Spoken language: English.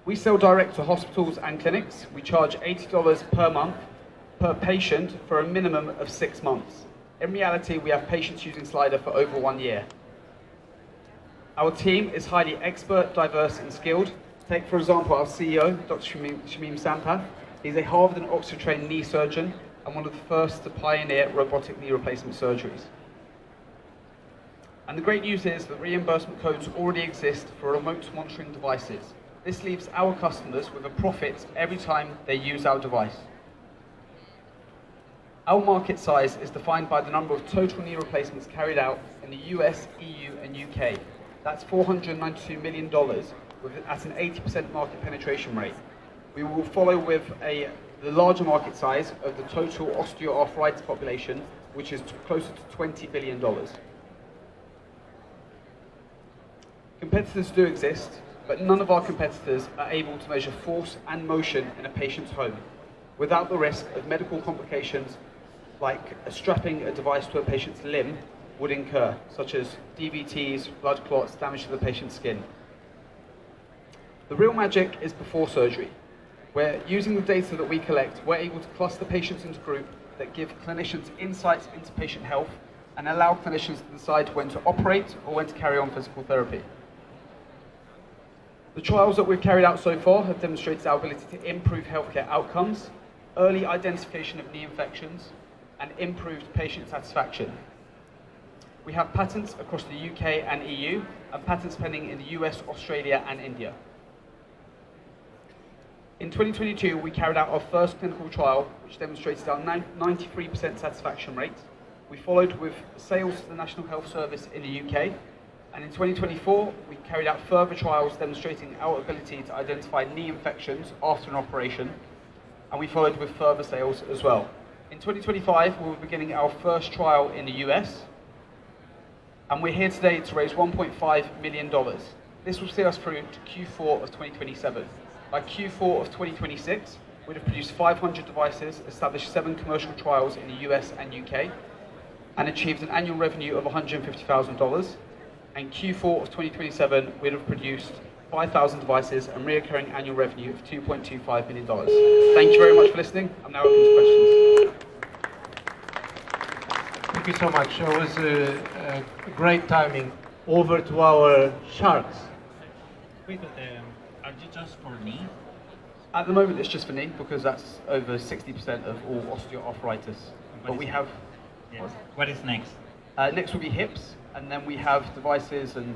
We sell direct to hospitals and clinics. We charge $80 per month per patient for a minimum of 6 months. In reality, we have patients using Slider for over 1 year. Our team is highly expert, diverse, and skilled. Take, for example, our CEO, Dr. Shamim Sampath. He's a Harvard and Oxford-trained knee surgeon and one of the first to pioneer robotic knee replacement surgeries. And the great news is that reimbursement codes already exist for remote monitoring devices. This leaves our customers with a profit every time they use our device. Our market size is defined by the number of total knee replacements carried out in the US, EU, and UK. That's $492 million at an 80% market penetration rate. We will follow with the larger market size of the total osteoarthritis population, which is closer to $20 billion. Competitors do exist, but none of our competitors are able to measure force and motion in a patient's home without the risk of medical complications like strapping a device to a patient's limb would incur, such as DVTs, blood clots, damage to the patient's skin. The real magic is before surgery, where using the data that we collect, we're able to cluster patients into groups that give clinicians insights into patient health and allow clinicians to decide when to operate or when to carry on physical therapy. The trials that we've carried out so far have demonstrated our ability to improve healthcare outcomes, early identification of knee infections, and improved patient satisfaction. We have patents across the UK and EU, and patents pending in the US, Australia, and India. In 2022, we carried out our first clinical trial, which demonstrated our 93% satisfaction rate. We followed with sales to the National Health Service in the UK, and in 2024, we carried out further trials demonstrating our ability to identify knee infections after an operation, and we followed with further sales as well. In 2025, we will be beginning our first trial in the US, and we're here today to raise $1.5 million. This will see us through to Q4 of 2027. By Q4 of 2026, we'd have produced 500 devices, established 7 commercial trials in the US and UK, and achieved an annual revenue of $150,000. And Q4 of 2027, we'd have produced 5,000 devices and recurring annual revenue of $2.25 million. Thank you very much for listening. I'm now open to questions. Thank you so much. It was a great timing. Over to our sharks. Wait, but are they just for knee? At the moment, it's just for knee because that's over 60% of all osteoarthritis. But we have... Yes. What is next? Next will be hips, and then we have devices and